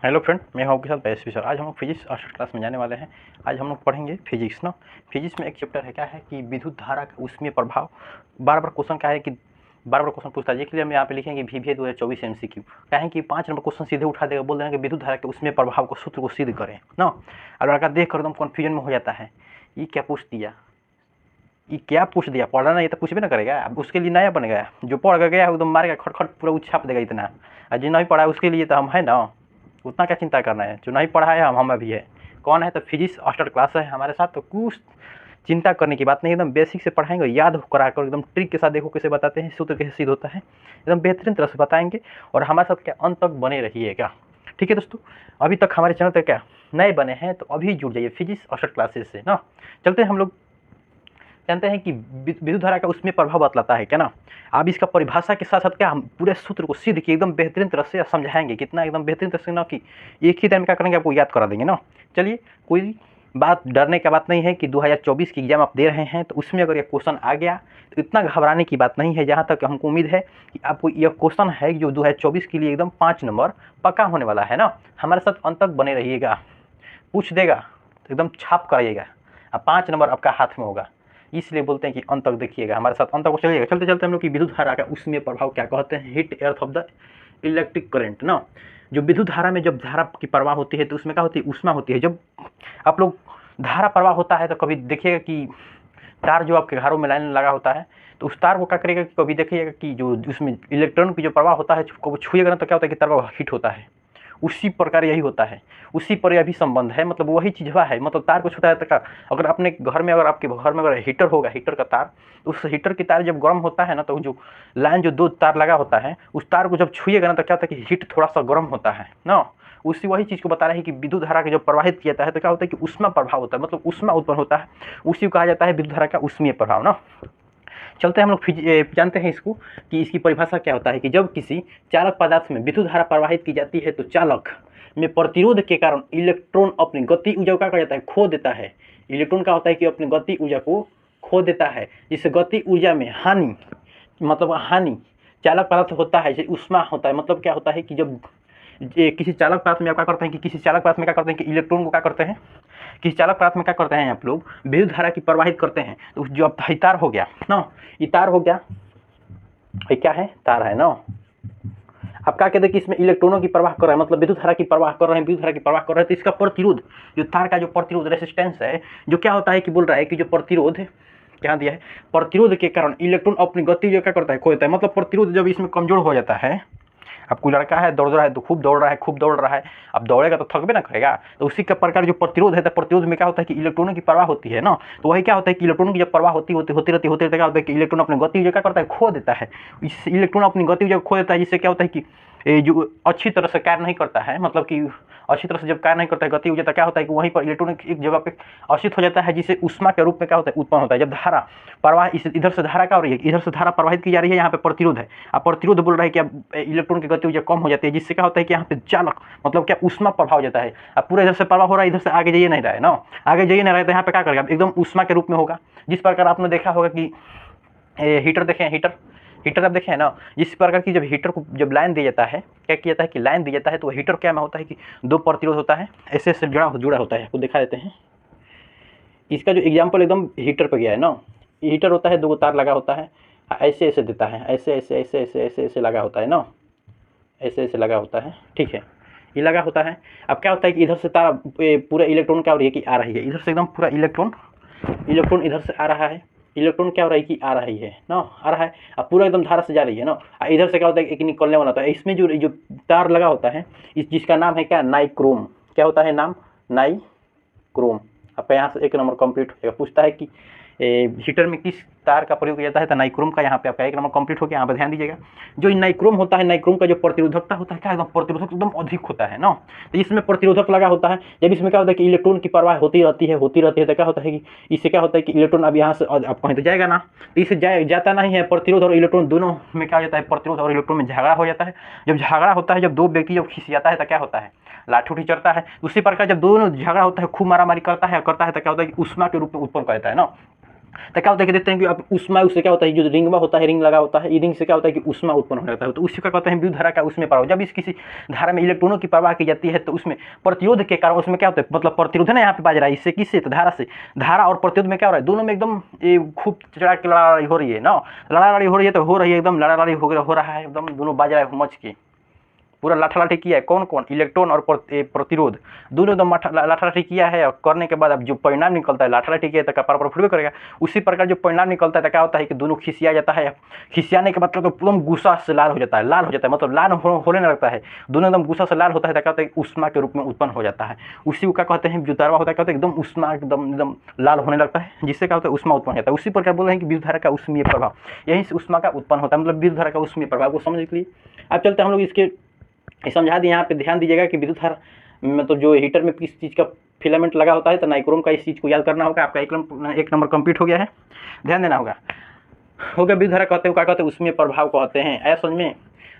Hello friend, मैं हूं आपके साथ वैश्वी सर। आज हम लोग फिजिक्स फर्स्ट क्लास में जाने वाले हैं। आज हम लोग पढ़ेंगे फिजिक्स ना। फिजिक्स में एक चैप्टर है, क्या है कि विद्युत धारा का उसमें प्रभाव। बार बार क्वेश्चन क्या है कि बार बार क्वेश्चन पूछता है, इसलिए हम यहाँ पे लिखेंगे VBA 2024 MCQ। क्या है कि 5 नंबर क्वेश्चन सीधे उठा देगा, बोल देना कि विद्युत धारा के उसमें प्रभाव को सूत्र को सिद्ध करें ना। और लड़का देख कर एकदम कन्फ्यूजन में हो जाता है, ये क्या पूछ दिया, ये क्या पूछ दिया। पढ़ना ये तो कुछ भी ना करेगा, अब उसके लिए नया बन गया। जो पढ़ कर गया एकदम मारेगा खटखट पूरा उछाप देगा इतना। और जो नहीं पढ़ा उसके लिए तो हम है ना, उतना क्या चिंता करना है। जो नहीं पढ़ा है हम अभी है। कौन है तो फिजिक्स फर्स्ट क्लास है हमारे साथ, तो कुछ चिंता करने की बात नहीं। एकदम बेसिक से पढ़ाएंगे, याद करा कर एकदम ट्रिक के साथ। देखो कैसे बताते हैं, सूत्र कैसे सिद्ध होता है, एकदम बेहतरीन तरह से बताएंगे। और हमारे साथ क्या अंत तक बने रहिएगा, ठीक है दोस्तों। अभी तक हमारे चैनल पर क्या नए बने हैं तो अभी जुड़ जाइए फिजिक्स फर्स्ट क्लासेस से ना। चलते हैं हम लोग जानते हैं कि विद्युत धारा का उसमें प्रभाव बतलाता है क्या ना। अब इसका परिभाषा के साथ साथ क्या हम पूरे सूत्र को सिद्ध किए एकदम बेहतरीन तरह से समझाएंगे। कितना एकदम बेहतरीन तरह से ना कि एक ही टाइम में क्या करेंगे, आपको याद करा देंगे ना। चलिए, कोई बात डरने का बात नहीं है कि 2024 की एग्जाम आप दे रहे हैं तो उसमें अगर ये क्वेश्चन आ गया तो इतना घबराने की बात नहीं है। जहाँ तक हमको उम्मीद है कि आपको यह क्वेश्चन है जो 2024 के लिए एकदम 5 नंबर पक्का होने वाला है ना। हमारे साथ अंत तक बने रहिएगा, पूछ देगा तो एकदम छाप कराइएगा। अब 5 नंबर आपका हाथ में होगा, इसलिए बोलते हैं कि अंत तक देखिएगा हमारे साथ, अंत तक चलिएगा। चलते चलते हम लोग की विद्युत धारा का उसमें प्रभाव क्या कहते हैं, heat earth of the electric current ना। जो विद्युत धारा में जब धारा की प्रवाह होती है तो उसमें क्या होती है, ऊष्मा होती है। जब आप लोग धारा प्रवाह होता है तो कभी देखिएगा कि तार जो आपके घरों में लाइन लगा होता है तो उस तार को क्या करेगा कि कभी देखिएगा कि जो उसमें इलेक्ट्रॉन की जो प्रवाह होता है को छुएगा ना तो क्या होता है कि तार हीट होता है। उसी प्रकार यही होता है, उसी पर यह भी संबंध है। मतलब वही चीज़ हुआ है, मतलब तार को छूता है तो अगर अपने घर में, अगर आपके घर में अगर हीटर होगा, हीटर का तार, उस हीटर की तार जब गर्म होता है ना तो जो लाइन जो 2 तार लगा होता है उस तार को जब छुएगा ना तो क्या होता है कि हीट थोड़ा सा गर्म होता है ना। उसी वही चीज़ को बता रहे हैं कि विद्युत धारा के जब प्रवाहित किया जाता है तो क्या होता है कि ऊष्मा प्रभाव होता है, मतलब ऊष्मा उत्पन्न होता है। उसी को कहा जाता है विद्युत धारा का ऊष्मीय प्रभाव ना। चलते हैं हम लोग जानते हैं इसको कि इसकी परिभाषा क्या होता है कि जब किसी चालक पदार्थ में विद्युत धारा प्रवाहित की जाती है तो चालक में प्रतिरोध के कारण इलेक्ट्रॉन अपनी गति ऊर्जा का जाता है खो देता है। इलेक्ट्रॉन का होता है कि अपनी गति ऊर्जा को खो देता है, जिससे गति ऊर्जा में हानि, मतलब हानि चालक पदार्थ होता है, जैसे ऊष्मा होता है। मतलब क्या होता है कि जब किसी चालक पदार्थ में आप क्या करते हैं कि किसी चालक पदार्थ में क्या करते हैं कि इलेक्ट्रॉन को क्या करते हैं, किसी चालक पदार्थ में क्या करते हैं आप लोग, विद्युत धारा की प्रवाहित करते हैं। तो जो अब तार हो गया ना, ये तार हो गया, ये क्या है, तार है ना। अब क्या कहते हैं कि इसमें इलेक्ट्रॉनों की प्रवाह कर रहे हैं, मतलब विद्युत धारा की प्रवाह कर रहे हैं, विद्युत धारा की प्रवाह कर रहे हैं। तो इसका प्रतिरोध, जो तार का जो प्रतिरोध रेसिस्टेंस है, जो क्या होता है कि बोल रहा है कि जो प्रतिरोध क्या दिया है, प्रतिरोध के कारण इलेक्ट्रॉन अपनी गति जो क्या करता है, खो देता है। मतलब प्रतिरोध जब इसमें कमजोर हो जाता है, अब कोई लड़का है दौड़ रहा है तो खूब दौड़ रहा है, खूब दौड़ रहा है, अब दौड़ेगा तो थकबे ना करेगा। तो उसी का प्रकार जो प्रतिरोध है, तो प्रतिरोध में क्या होता है कि इलेक्ट्रॉनों की प्रवाह होती है ना। तो वही क्या होता है कि इलेक्ट्रॉनों की जब प्रवाह होती रहती है क्या होता है कि इलेक्ट्रॉन अपनी गति ऊर्जा क्या करता है, खो देता है। इस इलेक्ट्रॉन अपनी गति ऊर्जा खो देता है, जिससे क्या होता है कि जो अच्छी तरह से कार्य नहीं करता है, मतलब कि अच्छी तरह से जब कार्य नहीं करता है गति ऊर्जा, तो क्या होता है कि वहीं पर इलेक्ट्रॉन एक जगह पे अवस्थित हो जाता है, जिससे ऊष्मा के रूप में क्या होता है, उत्पन्न होता है। जब धारा प्रवाह इधर से धारा का हो रही है, इधर से धारा प्रवाहित की जा रही है, यहाँ पे प्रतिरोध है। अब प्रतिरोध बोल रहा है कि अब इलेक्ट्रॉन की गति ऊर्जा कम हो जाती है, जिससे क्या होता है कि यहाँ पे चालक, मतलब क्या ऊष्मा प्रभाव हो जाता है। अब पूरा इधर से प्रवाह हो रहा है, इधर से आगे जाइए नहीं रहा है ना, आगे जाइए नहीं रहा है, तो यहाँ पे क्या करेगा, एकदम ऊष्मा के रूप में होगा। जिस प्रकार आपने देखा होगा कि हीटर देखें, हीटर आप देखें है ना, जिस प्रकार की जब हीटर को जब लाइन दिया जाता है, क्या किया जाता है कि लाइन दिया जाता है तो हीटर क्या में होता है कि 2 प्रतिरोध होता है, ऐसे ऐसे जुड़ा होता है। आपको दिखा देते हैं, इसका जो एग्जाम्पल एकदम हीटर पर गया है ना। हीटर होता है, 2 तार लगा होता है, ऐसे ऐसे देता है, ऐसे ऐसे ऐसे ऐसे ऐसे ऐसे लगा होता है ना, ऐसे ऐसे लगा होता है, ठीक है, ये लगा होता है। अब क्या होता है कि इधर से तार पूरा इलेक्ट्रॉन क्या हो रही है कि आ रही है, इधर से एकदम पूरा इलेक्ट्रॉन इधर से आ रहा है, इलेक्ट्रॉन क्या हो रहा है कि आ रही है ना, आ रहा है। अब पूरा एकदम धारा से जा रही है ना, इधर से क्या होता है एक निकलने वाला होता है। इसमें जो तार लगा होता है, इस जिसका नाम है क्या, नाइक्रोम। क्या होता है नाम, नाइक्रोम। आपका यहाँ से 1 नंबर कंप्लीट हो जाएगा। पूछता है कि हीटर में किस तार का प्रयोग किया जाता है, तो नाइक्रोम का। यहाँ पे आपका 1 नंबर कंप्लीट हो गया। यहाँ पर ध्यान दीजिएगा, जो नाइक्रोम होता है, नाइक्रोम का जो प्रतिरोधकता होता है क्या, एकदम प्रतिरोधक एकदम अधिक होता है ना। तो इसमें प्रतिरोधक लगा होता है। जब इसमें क्या होता है कि इलेक्ट्रॉन की प्रवाह होती रहती है, तो क्या होता है कि इससे क्या होता है कि इलेक्ट्रॉन अब यहाँ से अब कहीं तो जाएगा ना, तो इससे जाता नहीं है। प्रतिरोध और इलेक्ट्रॉन दोनों में क्या हो जाता है, प्रतिरोध और इलेक्ट्रॉन में झगड़ा हो जाता है। जब झगड़ा होता है, जब 2 व्यक्ति जब खिसियाता है तो क्या होता है, लाठी उठी चढ़ता है। उसी प्रकार जब दोनों झगड़ा होता है, खूब मारामारी करता है तो क्या होता है कि ऊष्मा के रूप में उत्पन्न करता है ना। तो क्या होता है कि देखते हैं कि अब ऊष्मा, उससे क्या होता है, जो रिंगमा होता है, रिंग लगा होता है, रिंग से क्या होता है कि ऊष्मा उत्पन्न होने लगता है, तो उसी का कहते हैं विद्युत धारा का उसमें प्रभाव। जब इस किसी धारा में इलेक्ट्रॉनों की परवाह की जाती है तो उसमें प्रतिरोध के कारण उसमें क्या होता है, मतलब प्रतिरोध है ना यहाँ पे बाज रहा है, इससे किससे, तो धारा से। धारा और प्रतिरोध में क्या हो रहा है, दोनों में एकदम ये खूब चढ़ा के लड़ाई हो रही है ना, लड़ाई हो रही है, तो हो रही है एकदम लड़ाई हो रहा है, एकदम दोनों बाज रहा है मच के, पूरा लाठालाठी किया है। कौन कौन, इलेक्ट्रॉन और प्रतिरोध, दोनों एकदम लाठालाठी किया है। और करने के बाद अब जो परिणाम निकलता है, लाठालाठी किया है तो कपार पर फुटबे करेगा। उसी प्रकार जो परिणाम निकलता है तो क्या होता है कि दोनों खिसिया जाता है। खिसियाने के मतलब तो पूरा गुस्सा से लाल हो जाता है, लाल हो जाता है, मतलब लाल होने लगता है, दोनों एकदम गुस्सा से लाल होता है तो क्या होता है ऊष्मा के रूप में उत्पन्न हो जाता है। उसी को क्या कहते हैं, जो दरवा होता है, कहते हैं एकदम ऊष्मा एकदम एकदम लाल होने लगता है, जिससे क्या होता है ऊष्मा उत्पन्न होता है। उसी प्रकार बोल रहे हैं कि विद्युत धारा का ऊष्मीय प्रभाव, यहीं से ऊष्मा का उत्पन्न होता है, मतलब विद्युत धारा का ऊष्मीय प्रभाव को समझने के लिए। अब चलते हैं हम लोग इसके समझा दिए। यहाँ पे ध्यान दीजिएगा कि विद्युत धारा मतलब जो हीटर में किस चीज़ का फिलामेंट लगा होता है, तो नाइक्रोम का, इस चीज़ को याद करना होगा। आपका एक नंबर कंप्लीट हो गया है, ध्यान देना होगा। हो गया, विद्युत धारा कहते हैं, क्या कहते हैं, उसमें प्रभाव कहते हैं। ऐसा समझ में,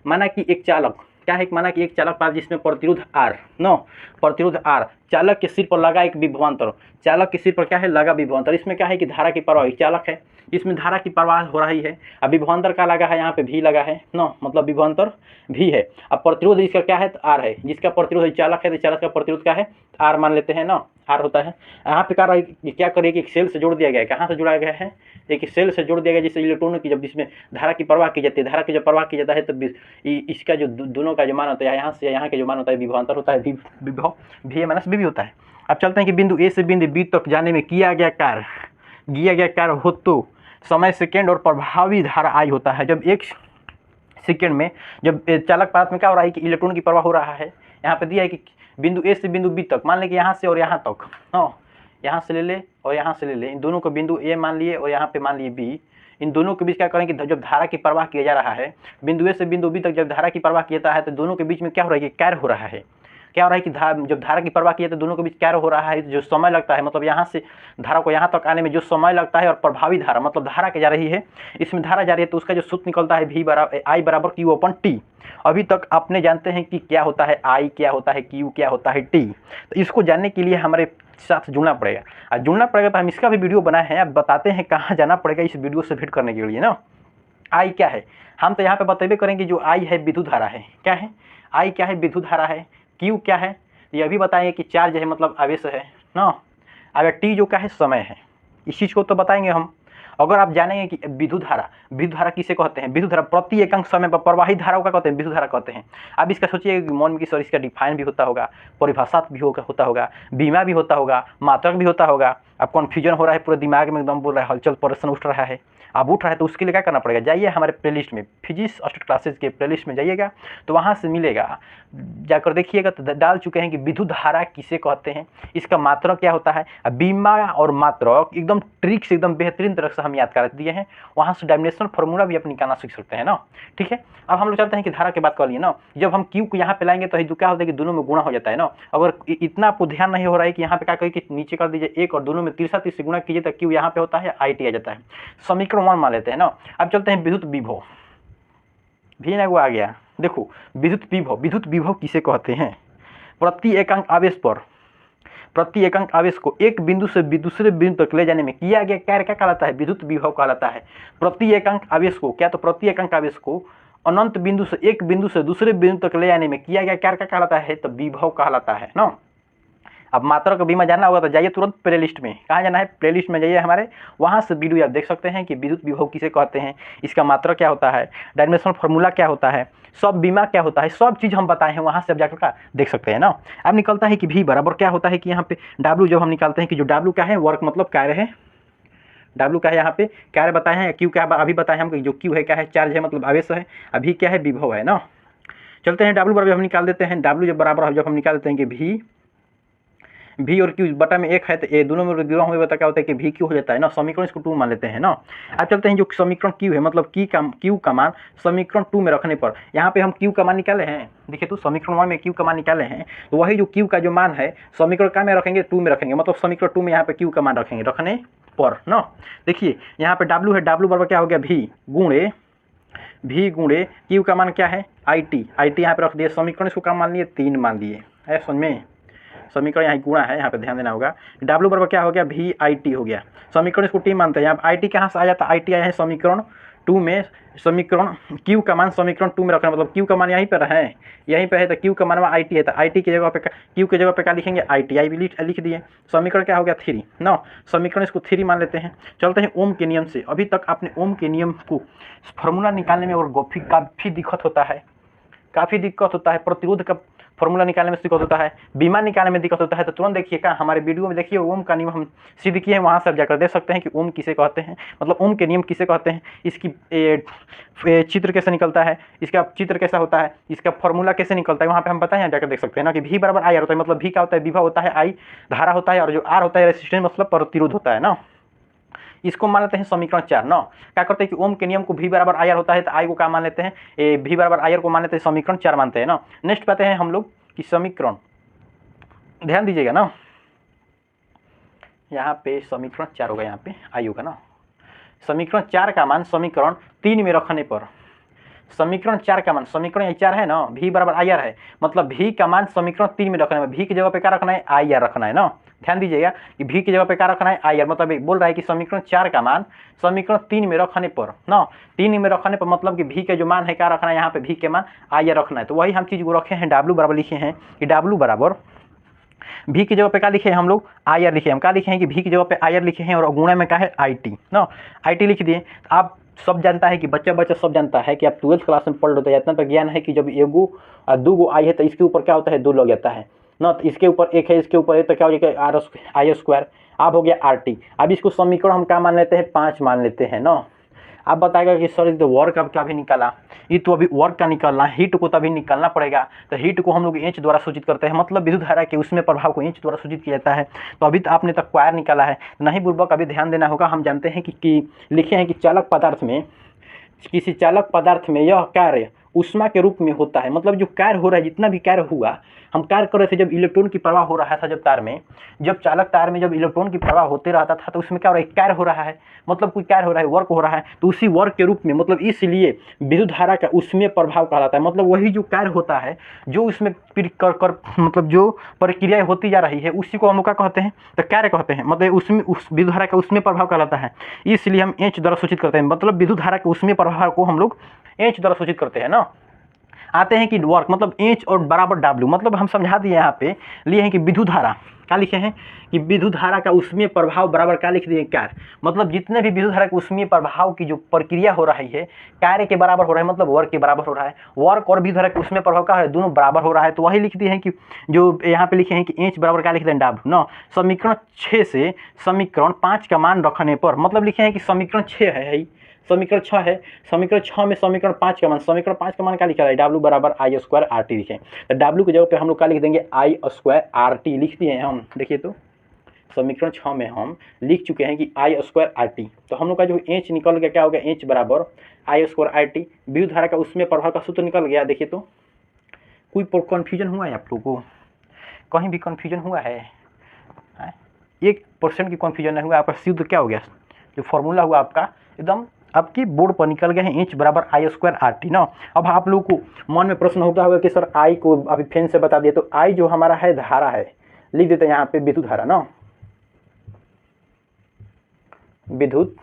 माना कि एक चालक, क्या है, माना कि एक चालक पास जिसमें प्रतिरोध आर, नो प्रतिरोध आर, चालक के सिर पर लगा एक विभवांतर, चालक के सिर पर क्या है, लगा विभवांतर। इसमें क्या है कि धारा की प्रवाह, चालक है, इसमें धारा की प्रवाह हो रही है। अब विभवांतर का लगा है, यहाँ पे भी लगा है नो, मतलब विभवांतर भी है। अब प्रतिरोध इसका क्या है, तो आर है, जिसका प्रतिरोध चालक है, तो चालक का प्रतिरोध क्या है, आर मान लेते हैं ना, आर होता है। यहाँ पे क्या करिए कि एक सेल से जोड़ दिया गया है। कहाँ से जुड़ा गया है, एक सेल से जोड़ दिया गया, जिससे इलेक्ट्रॉनों की जब जिसमें धारा की प्रवाह की जाती है, धारा की जब प्रवाह की जाता है तो इसका जो दोनों का जो मान होता है, यहाँ से यहाँ के जो मान होता है, विभवांतर होता है, विभव भी माइनस भी होता है। अब चलते हैं कि बिंदु ए से बिंदु बी तक जाने में किया गया कार्य हो तो समय सेकेंड और प्रभावी धारा आई होता है। जब एक सेकेंड में जब चालक पदार्थ में क्या हो रहा है कि इलेक्ट्रॉन की प्रवाह हो रहा है, यहाँ पे दिया है कि बिंदु ए से बिंदु बी तक, मान लें कि यहाँ से और यहाँ तक, हाँ यहाँ से ले ले और यहाँ से ले ले, इन दोनों को बिंदु ए मान लिए और यहाँ पे मान लिए बी, इन दोनों के बीच क्या करें कि जब धारा की प्रवाह किया जा रहा है, बिंदु ए से बिंदु बी तक जब धारा की प्रवाह किया जाता है तो दोनों के बीच में क्या हो रहा है कि कार्य हो रहा है। क्या हो रहा है कि जब धारा की प्रवाह की जाती है तो दोनों के बीच कार्य हो रहा है, जो समय लगता है, मतलब यहाँ से धारा को यहाँ तक आने में जो समय लगता है, और प्रभावी धारा मतलब धारा के जा रही है, इसमें धारा जा रही है, तो उसका जो सूत्र निकलता है V बराबर I बराबर Q/T। अभी तक आपने जानते हैं कि क्या होता है I, क्या होता है Q, क्या होता है T। तो इसको जानने के लिए हमारे साथ जुड़ना पड़ेगा, और जुड़ना पड़ेगा तो हम इसका भी वीडियो बनाए हैं। अब बताते हैं कहाँ जाना पड़ेगा इस वीडियो से भेंट करने के लिए ना। I क्या है, हम तो यहाँ पे बतेबे करेंगे, जो I है विद्युत धारा है, क्या है I क्या है, विद्युत धारा है। Q क्या है, ये भी बताएंगे कि चार्ज है, मतलब आवेश है ना। अगर T जो क्या है, समय है, इस चीज़ को तो बताएंगे हम। अगर आप जानेंगे कि विद्युत धारा किसे कहते हैं, विद्युत धारा प्रति एकांक समय पर प्रवाहित धारा को क्या कहते हैं, विद्युत धारा कहते हैं। अब इसका सोचिए मन में कि सर इसका डिफाइन भी होता होगा, परिभाषा भी होता होगा, बीमा भी होता होगा, मात्रक भी होता होगा। अब कन्फ्यूजन हो रहा है, पूरे दिमाग में एकदम बोल रहा है, हलचल प्रश्न उठ रहा है, अब उठ रहा है, तो उसके लिए क्या करना पड़ेगा, जाइए हमारे प्लेलिस्ट में, फिजिक्स स्टार्ट क्लासेज के प्लेलिस्ट में जाइएगा, तो वहाँ से मिलेगा, जाकर देखिएगा। तो डाल चुके हैं कि विद्युत धारा किसे कहते हैं, इसका मात्रक क्या होता है। बीमा और मात्रक एकदम ट्रिक से एकदम बेहतरीन तरह से हम याद कर दिए हैं, वहाँ से डायमेंशनल फार्मूला भी अपनी निकालना सीख सकते हैं ना। ठीक है, अब हम लोग चाहते हैं कि धारा की बात कर लिए ना, जब हम क्यू को यहाँ पे लाएंगे तो क्या होता है कि दोनों में गुणा हो जाता है ना। अगर इतना आपको ध्यान नहीं हो रहा है कि यहाँ पे क्या करें कि नीचे कर दीजिए एक, और दोनों में 30 से गुणा कीजिए तो क्यू यहाँ पे होता है, IT आ जाता है। समीकरण 1 मान लेते हैं ना। अब चलते हैं विद्युत विभव, भी ना वो आ गया। देखो विद्युत विभव किसे कहते हैं, प्रति एकांक आवेश को एक बिंदु से दूसरे बिंदु तक ले जाने में किया गया कार्य क्या कहलाता है, विद्युत विभव कहलाता है। प्रति एकांक आवेश को, क्या, तो प्रति एकांक आवेश को अनंत बिंदु से एक बिंदु से दूसरे बिंदु तक ले जाने में किया गया कार्य क्या कहलाता है, तो विभव कहलाता है ना। अब मात्रक का बीमा जानना होगा तो जाइए तुरंत प्लेलिस्ट में, कहाँ जाना है, प्लेलिस्ट में जाइए हमारे, वहाँ से वीडियो आप देख सकते हैं कि विद्युत विभव किसे कहते हैं, इसका मात्रक क्या होता है, डायमेंशनल फार्मूला क्या होता है, सब बीमा क्या होता है, सब चीज़ हम बताए हैं, वहाँ से आप जाकर का देख सकते हैं ना। अब निकलता है कि V बराबर क्या होता है कि यहाँ पे W जब हम निकालते हैं कि जो W क्या है, वर्क मतलब कार्य है, W क्या है, यहाँ पे कार्य बताए हैं, Q क्या अभी बताए हम, जो Q है क्या है, चार्ज है मतलब आवेश है, अभी क्या है, विभव है ना। चलते हैं W बराबर हम निकाल देते हैं, W जब बराबर जब हम निकाल देते हैं कि V और Q बटा में 1 है, तो ये दोनों में विरोध में बता क्या होता है कि VQ हो जाता है ना। समीकरण इसको 2 मान लेते हैं ना। अब चलते हैं जो समीकरण Q है, मतलब Q का मान समीकरण 2 में रखने पर, यहाँ पे हम Q का मान निकाले हैं, देखिए तो समीकरण 1 में Q का मान निकाले हैं, तो वही जो Q का जो मान है समीकरण का में रखेंगे, 2 में रखेंगे, मतलब समीकरण 2 में यहाँ पे Q का मान रखेंगे, रखने पर ना। देखिए यहाँ पे W है, W बराबर क्या हो गया, V गुणे Q का मान क्या है, IT यहाँ पे रख दिए, समीकरण इसको क्या मान लिए, 3 मान लिए, है समझ में। समीकरण यहाँ गुणा है, यहाँ पे ध्यान देना होगा। W बराबर क्या हो गया, VIT हो गया। समीकरण इसको T मानते हैं। अब IT कहाँ से आ जाता है, IT आया है समीकरण 2 में। समीकरण Q का मान समीकरण 2 में रखना, मतलब Q का मान यहीं पर है, यहीं पे है, तो Q का मान IT है, तो IT की जगह पे Q की जगह पे क्या लिखेंगे, ITI भी लिख दिए। समीकरण क्या हो गया 3 ना, समीकरण इसको 3 मान लेते हैं। चलते हैं ओम के नियम से। अभी तक आपने ओम के नियम को फॉर्मूला निकालने में और काफ़ी दिक्कत होता है, प्रतिरोध का फॉर्मूला निकालने में दिक्कत होता है, बीमा निकालने में दिक्कत होता है, तो तुरंत देखिए क्या हमारे वीडियो में देखिए ओम का नियम हम सिद्ध किए हैं, वहाँ से आप जाकर देख सकते हैं कि ओम किसे कहते हैं, मतलब ओम के नियम किसे कहते हैं, इसकी चित्र कैसे निकलता है, इसका चित्र कैसा होता है, इसका फॉर्मूला कैसे निकलता है, वहाँ पे हम बताएं, जाकर देख सकते हैं ना कि V बराबर I होता है, मतलब V क्या होता है, विभव होता है, I धारा होता है, और जो R होता है रेसिस्टेंस मतलब प्रतिरोध होता है ना। इसको मान लेते हैं समीकरण 4 ना। क्या करते हैं कि ओम के नियम को V बराबर IR होता है, तो I को क्या मान लेते हैं, V बराबर IR को मान लेते हैं, समीकरण 4 मानते हैं ना। नेक्स्ट पाते हैं हम लोग कि समीकरण, ध्यान दीजिएगा ना, यहाँ पे समीकरण 4 होगा, यहाँ पे I होगा ना। समीकरण 4 का मान समीकरण 3 में रखने पर, समीकरण 4 का मान, समीकरण 4 है ना, V बराबर IR है, मतलब V का मान समीकरण 3 में रखना है, V की जगह पे क्या रखना है, IR रखना है ना। ध्यान दीजिएगा कि V की जगह पे क्या रखना है, IR, मतलब बोल रहा है कि समीकरण 4 का मान समीकरण 3 में रखने पर ना, 3 में रखने पर मतलब कि V के जो मान है क्या रखना है, यहाँ पे V के मान IR रखना है। तो वही हम चीज़ को रखे हैं, W बराबर लिखे हैं कि W बराबर V की जगह पे क्या लिखे हैं हम लोग, IR लिखे, हम क्या लिखे हैं कि V की जगह पे IR लिखे हैं, और गुणा में क्या है IT ना, IT लिख दिए। आप सब जानता है कि बच्चा सब जानता है कि आप 12th क्लास में पढ़ लेते हैं, इतना तो ज्ञान है कि जब एगो दूगो आई है तो इसके ऊपर क्या होता है, 2 लग जाता है ना, तो इसके ऊपर 1 है, इसके ऊपर 1, तो क्या हो जाएगा I², अब हो गया RT। अब इसको समीकरण हम क्या मान लेते हैं, 5 मान लेते हैं ना। आप बताएगा कि सर तो वर्क अब क्या भी निकाला, ये तो अभी वर्क का निकालना, हीट को तभी निकालना पड़ेगा, तो हीट को हम लोग इंच द्वारा सूचित करते हैं, मतलब विद्युत धारा के उसमें प्रभाव को इंच द्वारा सूचित किया जाता है। तो अभी तो आपने तक क्वायर निकाला है, नहीं बुर्बक, अभी ध्यान देना होगा। हम जानते हैं कि लिखे हैं कि चालक पदार्थ में, किसी चालक पदार्थ में यह कार्य ऊष्मा के रूप में होता है, मतलब जो कार्य हो रहा है, जितना भी कार्य हुआ, हम कार्य कर रहे थे जब इलेक्ट्रॉन की प्रवाह हो रहा था, जब तार में, जब चालक तार में जब इलेक्ट्रॉन की प्रवाह होते रहता था, तो उसमें क्या हो रहा है, कार्य हो रहा है, मतलब कोई कार्य हो रहा है, वर्क हो रहा है, तो उसी वर्क के रूप में, मतलब इसलिए विद्युत धारा का उसमें प्रभाव कहलाता है, मतलब वही जो कार्य होता है, जो उसमें मतलब जो प्रक्रिया होती जा रही है, उसी को हम लोग क्या कहते हैं, तो कार्य कहते हैं, मतलब उसमें उस विद्युत धारा का उसमें प्रभाव कहलाता है, इसलिए हम एच द्वारा सूचित करते हैं, मतलब विद्युत धारा के उसमें प्रभाव को हम लोग एच द्वारा सूचित करते हैं ना। आते हैं कि वर्क मतलब एच और बराबर W, मतलब हम समझा दिए, यहाँ पे लिए हैं कि विद्युत धारा क्या लिखे हैं कि विद्युत धारा का उसमें प्रभाव बराबर क्या लिख दिए, कार्य, मतलब जितने भी विद्युत धारा के उसमें प्रभाव की जो प्रक्रिया हो रही है, कार्य के बराबर हो रहा है, मतलब वर्क के बराबर हो रहा है, वर्क और विद्युत धारा के उसमें प्रभाव का है, दोनों बराबर हो रहा है। तो वही लिख दिए हैं कि जो यहाँ पे लिखे हैं कि एच बराबर क्या लिख दें, W ना। समीकरण 6 से समीकरण 5 का मान रखने पर, मतलब लिखे हैं कि समीकरण 6 है, समीकरण 6 है, समीकरण 6 में समीकरण 5 का मान, समीकरण 5 का मान क्या लिखा है, W बराबर I² RT लिखें, तो W की जगह पे हम लोग क्या लिख देंगे, I² RT लिख दिए हैं हम। देखिए तो समीकरण 6 में हम लिख चुके हैं कि I² RT, तो हम लोग का जो एच निकल गया क्या हो गया, एच बराबर I² RT, विद्युत धारा का उसमें प्रभाव का सूत्र निकल गया। देखिए तो कोई कन्फ्यूजन हुआ है आप लोगों को, कहीं भी कन्फ्यूजन हुआ है, 1% की कन्फ्यूजन नहीं हुआ, आपका सिद्ध क्या हो गया, जो फॉर्मूला हुआ आपका एकदम आपकी बोर्ड पर निकल गए हैं, एच बराबर I² RT ना। अब आप लोग को मन में प्रश्न होगा कि सर आई को अभी फिर से बता दिए, तो आई जो हमारा है धारा है, लिख देते हैं यहाँ पे विद्युत धारा ना, विद्युत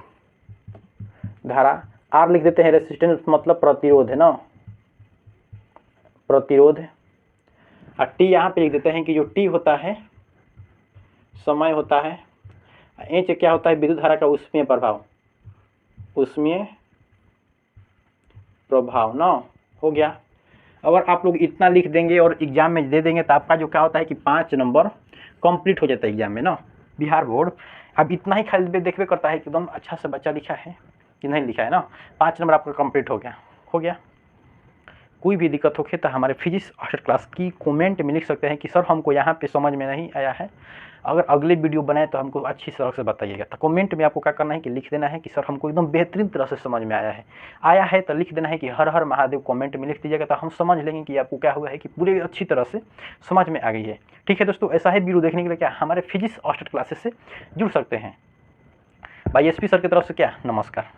धारा, आर लिख देते हैं रेसिस्टेंस मतलब प्रतिरोध है ना, प्रतिरोध, और टी यहाँ पे लिख देते हैं कि जो टी होता है समय होता है, एच क्या होता है विद्युत धारा का उसमें प्रभाव, उसमें प्रभाव ना। हो गया। अगर आप लोग इतना लिख देंगे और एग्जाम में दे देंगे तो आपका जो क्या होता है कि 5 नंबर कंप्लीट हो जाता है एग्जाम में ना, बिहार बोर्ड। अब इतना ही खाली देखबे करता है कि एकदम अच्छा से बच्चा लिखा है कि नहीं लिखा है ना, 5 नंबर आपका कंप्लीट हो गया। कोई भी दिक्कत होगी तो हमारे फिजिक्स हॉस्टल क्लास की कमेंट में लिख सकते हैं कि सर हमको यहाँ पे समझ में नहीं आया है, अगर अगले वीडियो बनाए तो हमको अच्छी तरह से बताइएगा। तो कमेंट में आपको क्या करना है कि लिख देना है कि सर हमको एकदम बेहतरीन तरह से समझ में आया है तो लिख देना है कि हर हर महादेव कमेंट में लिख दीजिएगा, तो हम समझ लेंगे कि आपको क्या हुआ है कि पूरी अच्छी तरह से समझ में आ गई है। ठीक है दोस्तों, ऐसा है वीडियो देखने के लिए क्या हमारे फिजिक्स हॉस्टल क्लासेस से जुड़ सकते हैं। भाई SP सर की तरफ से क्या नमस्कार।